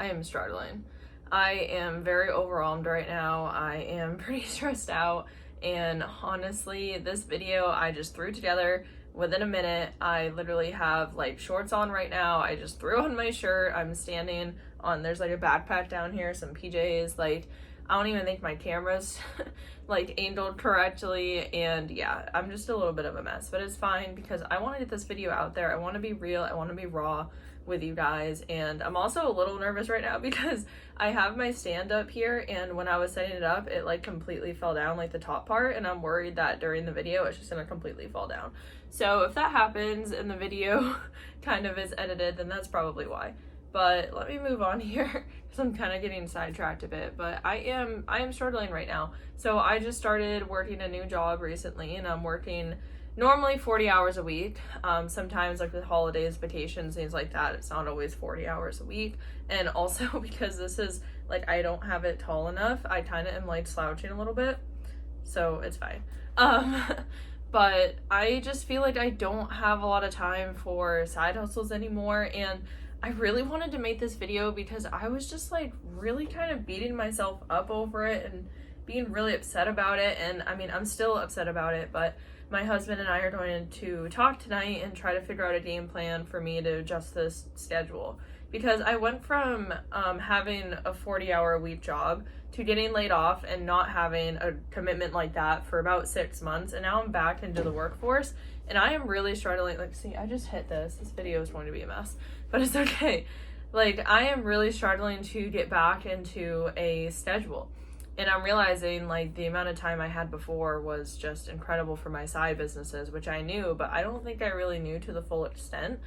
I am struggling. I am very overwhelmed right now. I am pretty stressed out, and honestly, this video I just threw together within a minute. I literally have like shorts on right now. I just threw on my shirt. I'm standing on, there's like a backpack down here, some PJs, like I don't even think my camera's like angled correctly, and yeah, I'm just a little bit of a mess, but it's fine because I want to get this video out there. I want to be real. I want to be raw with you guys, and I'm also a little nervous right now because I have my stand up here, and when I was setting it up, it like completely fell down, like the top part, and I'm worried that during the video it's just gonna completely fall down. So if that happens and the video kind of is edited, then that's probably why. But let me move on here because I'm kind of getting sidetracked a bit. But I am struggling right now. So I just started working a new job recently, and I'm working normally 40 hours a week. Sometimes like with holidays, vacations, things like that, it's not always 40 hours a week. And also because this is like, I don't have it tall enough, I kind of am like slouching a little bit, so it's fine. But I just feel like I don't have a lot of time for side hustles anymore, and I really wanted to make this video because I was just like really kind of beating myself up over it and being really upset about it. And I mean, I'm still upset about it, but my husband and I are going to talk tonight and try to figure out a game plan for me to adjust this schedule, because I went from having a 40-hour a week job to getting laid off and not having a commitment like that for about 6 months, and now I'm back into the workforce, and I am really struggling. Like, see, I just hit this video is going to be a mess, but it's okay. Like, I am really struggling to get back into a schedule. And I'm realizing like the amount of time I had before was just incredible for my side businesses, which I knew, but I don't think I really knew to the full extent.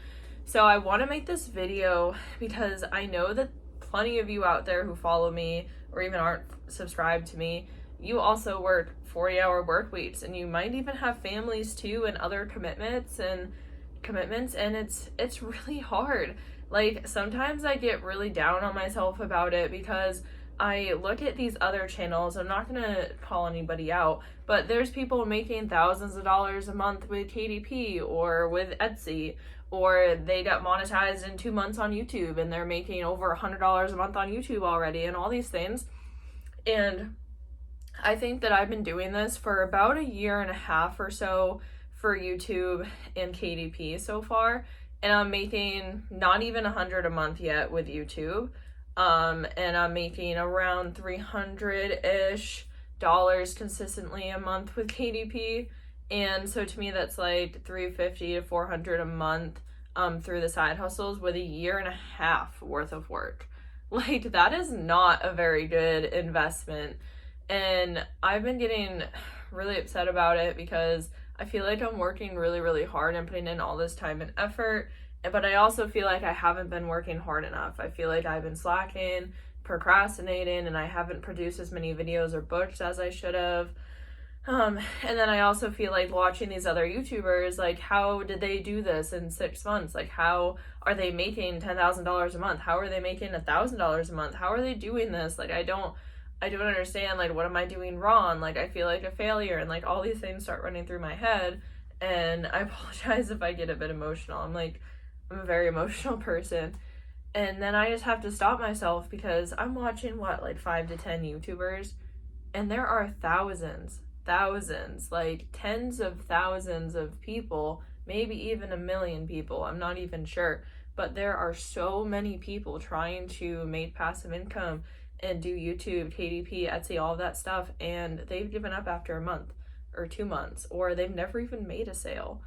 So I want to make this video because I know that plenty of you out there who follow me or even aren't subscribed to me, you also work 40-hour work weeks, and you might even have families too and other commitments, and it's really hard. Like, sometimes I get really down on myself about it because I look at these other channels. I'm not gonna call anybody out, but there's people making thousands of dollars a month with KDP or with Etsy, or they got monetized in 2 months on YouTube and they're making over $100 a month on YouTube already, and all these things. And I think that I've been doing this for about 1.5 years or so for YouTube and KDP so far, and I'm making not even 100 a month yet with YouTube. And I'm making around $300-ish consistently a month with KDP. And so to me, that's like $350 to $400 a month, through the side hustles with 1.5 years worth of work. Like, that is not a very good investment. And I've been getting really upset about it because I feel like I'm working really, really hard and putting in all this time and effort, but I also feel like I haven't been working hard enough. I feel like I've been slacking, procrastinating, and I haven't produced as many videos or books as I should have. And then I also feel like watching these other YouTubers, like, how did they do this in 6 months? Like, how are they making $10,000 a month? How are they making $1,000 a month? How are they doing this? Like, I don't understand. Like, what am I doing wrong? Like, I feel like a failure, and like all these things start running through my head. And I apologize if I get a bit emotional. I'm a very emotional person, and then I just have to stop myself because I'm watching like 5 to 10 YouTubers, and there are thousands, like tens of thousands of people, maybe even 1 million people, I'm not even sure, but there are so many people trying to make passive income and do YouTube, KDP, Etsy, all of that stuff, and they've given up after a month or 2 months, or they've never even made a sale.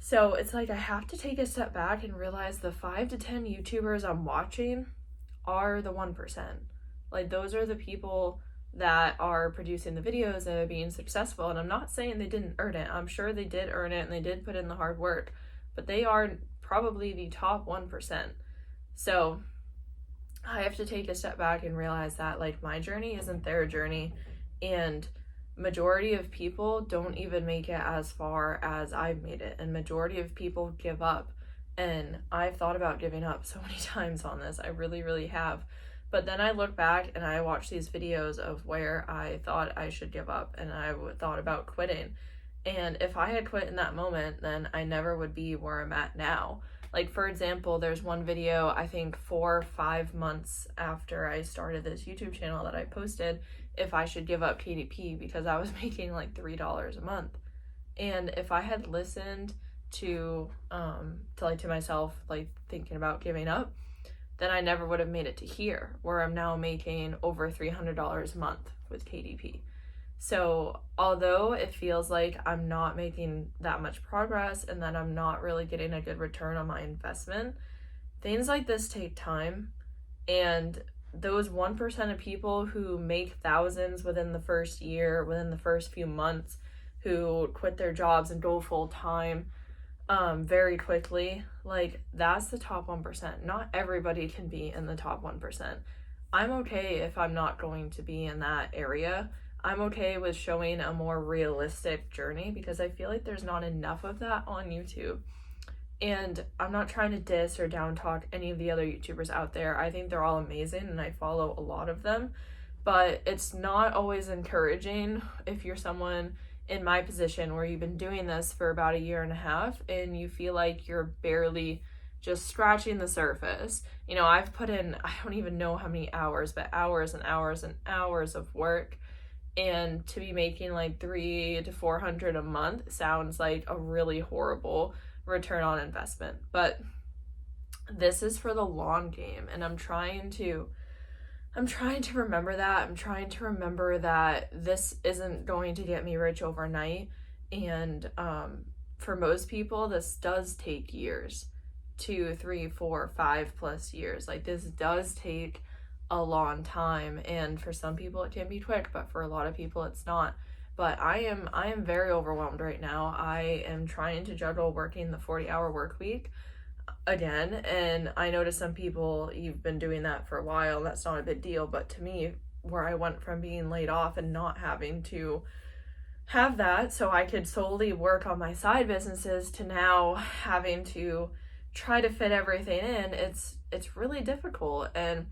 So it's like I have to take a step back and realize the 5 to 10 YouTubers I'm watching are the 1%. Like, those are the people that are producing the videos and are being successful. And I'm not saying they didn't earn it. I'm sure they did earn it and they did put in the hard work, but they are probably the top 1%. So I have to take a step back and realize that like my journey isn't their journey, and majority of people don't even make it as far as I've made it, and majority of people give up. And I've thought about giving up so many times on this. I really, really have. But then I look back and I watch these videos of where I thought I should give up, and I thought about quitting. And if I had quit in that moment, then I never would be where I'm at now. Like, for example, there's one video, I think 4 or 5 months after I started this YouTube channel, that I posted if I should give up KDP because I was making like $3 a month. And if I had listened to myself, like thinking about giving up, then I never would have made it to here, where I'm now making over $300 a month with KDP. So although it feels like I'm not making that much progress and that I'm not really getting a good return on my investment, things like this take time. And those 1% of people who make thousands within the first year, within the first few months, who quit their jobs and go full time very quickly, like, that's the top 1%. Not everybody can be in the top 1%. I'm okay if I'm not going to be in that area. I'm okay with showing a more realistic journey because I feel like there's not enough of that on YouTube. And I'm not trying to diss or down talk any of the other YouTubers out there. I think they're all amazing and I follow a lot of them, but it's not always encouraging if you're someone in my position where you've been doing this for about 1.5 years and you feel like you're barely just scratching the surface. You know, I've put in, I don't even know how many hours, but hours and hours and hours of work, and to be making like $300 to $400 a month sounds like a really horrible return on investment. But this is for the long game, and I'm trying to remember that. I'm trying to remember that this isn't going to get me rich overnight. And for most people, this does take years, 2, 3, 4, 5+ years. Like, this does take a long time. And for some people it can be quick, but for a lot of people it's not. But I am very overwhelmed right now. I am trying to juggle working the 40-hour work week again, and I know to some people, you've been doing that for a while, that's not a big deal, but to me, where I went from being laid off and not having to have that so I could solely work on my side businesses, to now having to try to fit everything in, it's really difficult. And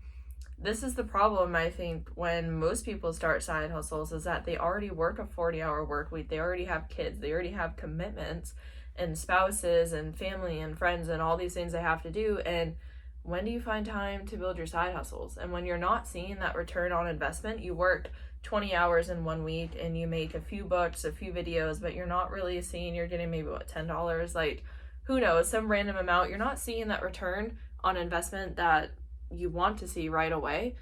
this is the problem, I think, when most people start side hustles, is that they already work a 40-hour work week, they already have kids, they already have commitments and spouses and family and friends and all these things they have to do. And when do you find time to build your side hustles? And when you're not seeing that return on investment, you work 20 hours in 1 week and you make a few bucks, a few videos, but you're not really seeing, you're getting maybe what, $10, like, who knows, some random amount. You're not seeing that return on investment that you want to see right away.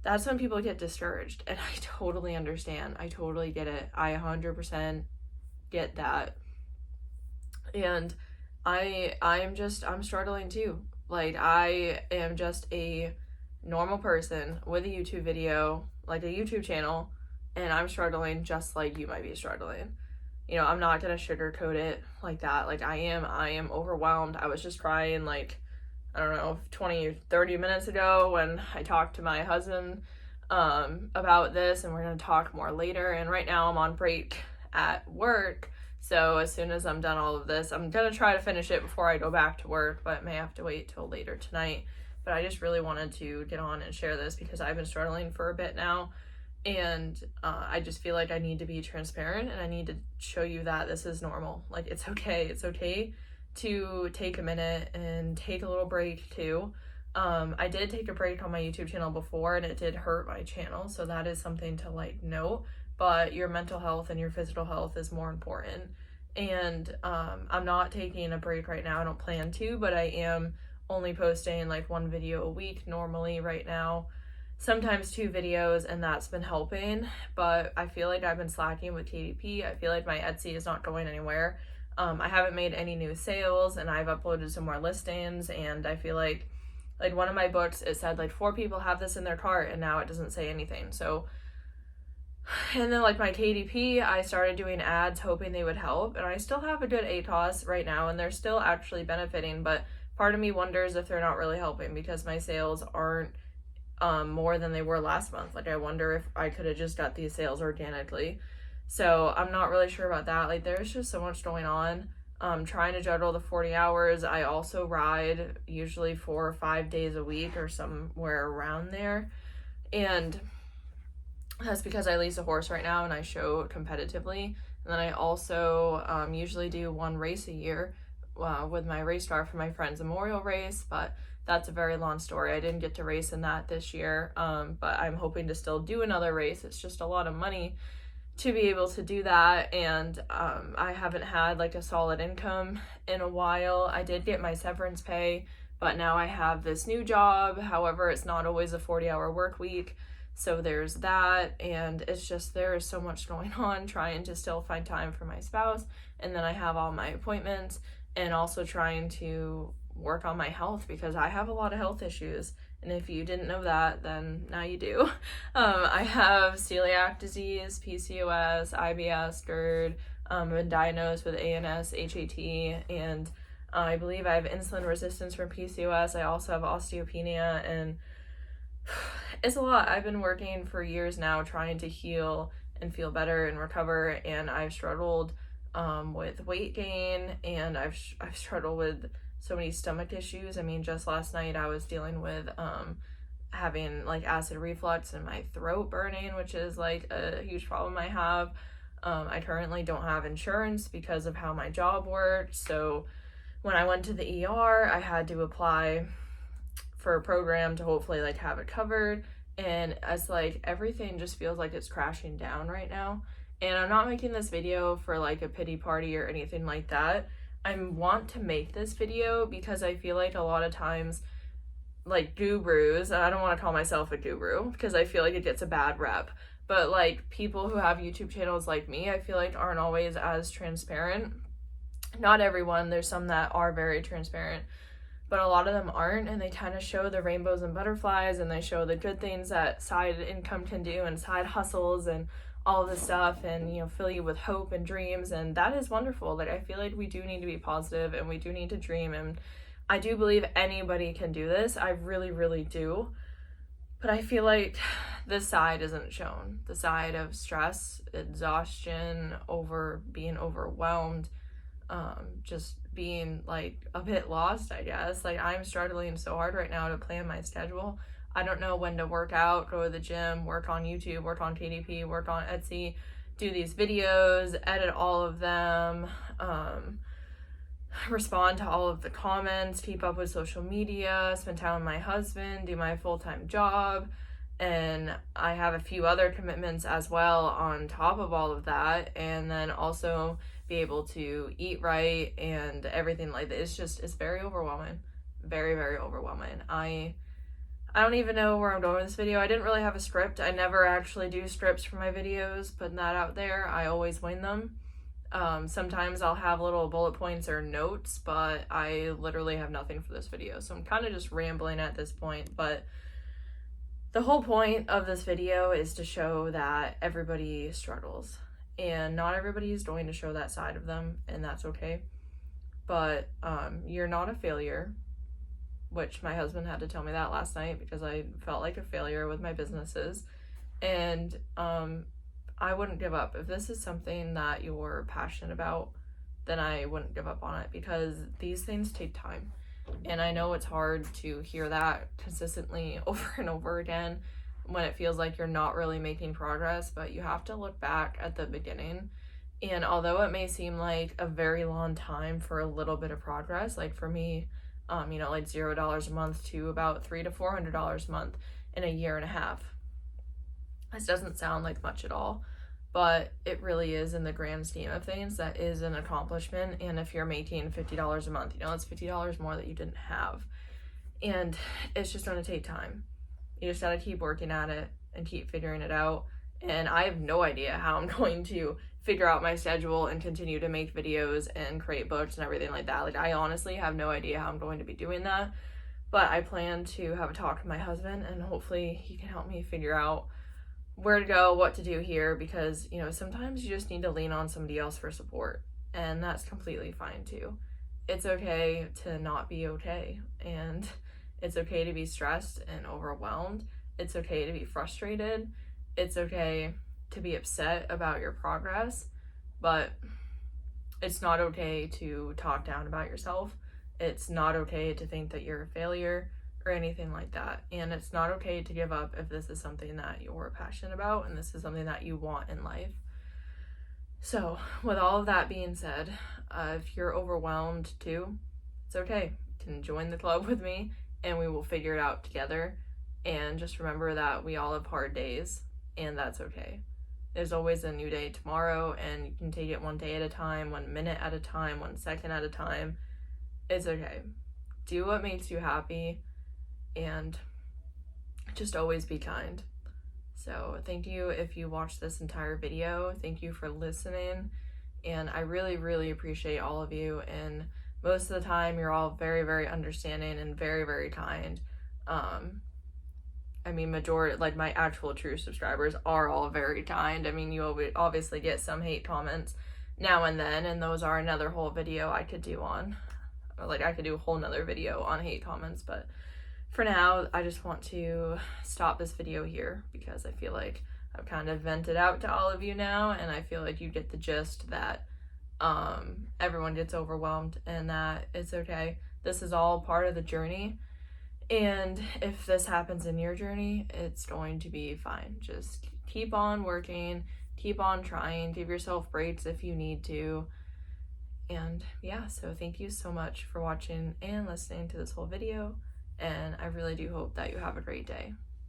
That's when people get discouraged, and I totally understand. I totally get it. I 100% get that. And I'm struggling too. Like, I am just a normal person with a YouTube video, like a YouTube channel, and I'm struggling just like you might be struggling. You know, I'm not gonna sugarcoat it like that. Like, I am overwhelmed. I was just crying, like, I don't know, 20 or 30 minutes ago when I talked to my husband about this, and we're gonna talk more later. And right now I'm on break at work, so as soon as I'm done all of this, I'm gonna try to finish it before I go back to work, but may have to wait till later tonight. But I just really wanted to get on and share this because I've been struggling for a bit now, and I just feel like I need to be transparent, and I need to show you that this is normal. Like, it's okay to take a minute and take a little break too. I did take a break on my YouTube channel before, and it did hurt my channel, so that is something to, like, note. But your mental health and your physical health is more important. And I'm not taking a break right now. I don't plan to, but I am only posting like 1 video a week normally right now, sometimes 2 videos, and that's been helping. But I feel like I've been slacking with KDP. I feel like my Etsy is not going anywhere. I haven't made any new sales, and I've uploaded some more listings, and I feel like one of my books, it said like 4 people have this in their cart, and now it doesn't say anything. So, and then like my KDP, I started doing ads hoping they would help, and I still have a good ACOS right now, and they're still actually benefiting, but part of me wonders if they're not really helping because my sales aren't more than they were last month. Like, I wonder if I could have just got these sales organically. So I'm not really sure about that. Like, there's just so much going on. Trying to juggle the 40 hours. I also ride usually 4 or 5 days a week or somewhere around there. And that's because I lease a horse right now and I show competitively. And then I also usually do 1 race a year with my race car for my friend's memorial race, but that's a very long story. I didn't get to race in that this year, but I'm hoping to still do another race. It's just a lot of money to be able to do that, and I haven't had like a solid income in a while. I did get my severance pay, but now I have this new job. However, it's not always a 40-hour work week, so there's that, and it's just there is so much going on trying to still find time for my spouse, and then I have all my appointments, and also trying to work on my health because I have a lot of health issues. And if you didn't know that, then now you do. I have celiac disease, PCOS, IBS, GERD. I've been diagnosed with ANS, HAT, and I believe I have insulin resistance from PCOS. I also have osteopenia, and it's a lot. I've been working for years now trying to heal and feel better and recover, and I've struggled with weight gain, and I've struggled with so many stomach issues. I mean, just last night I was dealing with having like acid reflux and my throat burning, which is like a huge problem I have. I currently don't have insurance because of how my job works. So when I went to the ER, I had to apply for a program to hopefully like have it covered. And it's like everything just feels like it's crashing down right now. And I'm not making this video for like a pity party or anything like that. I want to make this video because I feel like a lot of times, like gurus, and I don't want to call myself a guru because I feel like it gets a bad rep, but like people who have YouTube channels like me, I feel like aren't always as transparent. Not everyone, there's some that are very transparent, but a lot of them aren't, and they kind of show the rainbows and butterflies, and they show the good things that side income can do and side hustles and all this stuff, and you know, fill you with hope and dreams, and that is wonderful. Like, I feel like we do need to be positive and we do need to dream, and I do believe anybody can do this. I really, really do. But I feel like this side isn't shown. The side of stress, exhaustion, being overwhelmed, just being like a bit lost, I guess. Like, I'm struggling so hard right now to plan my schedule. I don't know when to work out, go to the gym, work on YouTube, work on KDP, work on Etsy, do these videos, edit all of them, respond to all of the comments, keep up with social media, spend time with my husband, do my full-time job, and I have a few other commitments as well on top of all of that, and then also be able to eat right and everything like that. It's very overwhelming. Very, very overwhelming. I don't even know where I'm going with this video. I didn't really have a script. I never actually do scripts for my videos, putting that out there. I always wing them. Sometimes I'll have little bullet points or notes, but I literally have nothing for this video. So I'm kind of just rambling at this point, but the whole point of this video is to show that everybody struggles, and not everybody is going to show that side of them, and that's okay. But you're not a failure, which my husband had to tell me that last night because I felt like a failure with my businesses. And I wouldn't give up. If this is something that you're passionate about, then I wouldn't give up on it, because these things take time. And I know it's hard to hear that consistently over and over again when it feels like you're not really making progress, but you have to look back at the beginning. And although it may seem like a very long time for a little bit of progress, like for me, like $0 a month to about $300 to $400 a month in a year and a half. This doesn't sound like much at all, but it really is in the grand scheme of things. That is an accomplishment. And if you're making $50 a month, it's $50 more that you didn't have. And it's just going to take time. You just got to keep working at it and keep figuring it out. And I have no idea how I'm going to figure out my schedule and continue to make videos and create books and everything like that. Like, I honestly have no idea how I'm going to be doing that, but I plan to have a talk with my husband, and hopefully he can help me figure out where to go, what to do here, because sometimes you just need to lean on somebody else for support, and that's completely fine too. It's okay to not be okay, and it's okay to be stressed and overwhelmed. It's okay to be frustrated. It's okay to be upset about your progress, but it's not okay to talk down about yourself. It's not okay to think that you're a failure or anything like that. And it's not okay to give up if this is something that you're passionate about and this is something that you want in life. So with all of that being said, if you're overwhelmed too, it's okay. You can join the club with me and we will figure it out together. And just remember that we all have hard days, and that's okay. There's always a new day tomorrow, and you can take it one day at a time, 1 minute at a time, 1 second at a time. It's okay. Do what makes you happy, and just always be kind. So thank you if you watched this entire video. Thank you for listening, and I really, really appreciate all of you. And most of the time, you're all very, very understanding and very, very kind. I mean, majority, like my actual true subscribers are all very kind. I mean, you obviously get some hate comments now and then, and those are another whole video I could do on. Like, I could do a whole nother video on hate comments, but for now, I just want to stop this video here because I feel like I've kind of vented out to all of you now, and I feel like you get the gist that everyone gets overwhelmed and that it's okay. This is all part of the journey. And if this happens in your journey, it's going to be fine. Just keep on working, keep on trying, give yourself breaks if you need to. And yeah, so thank you so much for watching and listening to this whole video. And I really do hope that you have a great day.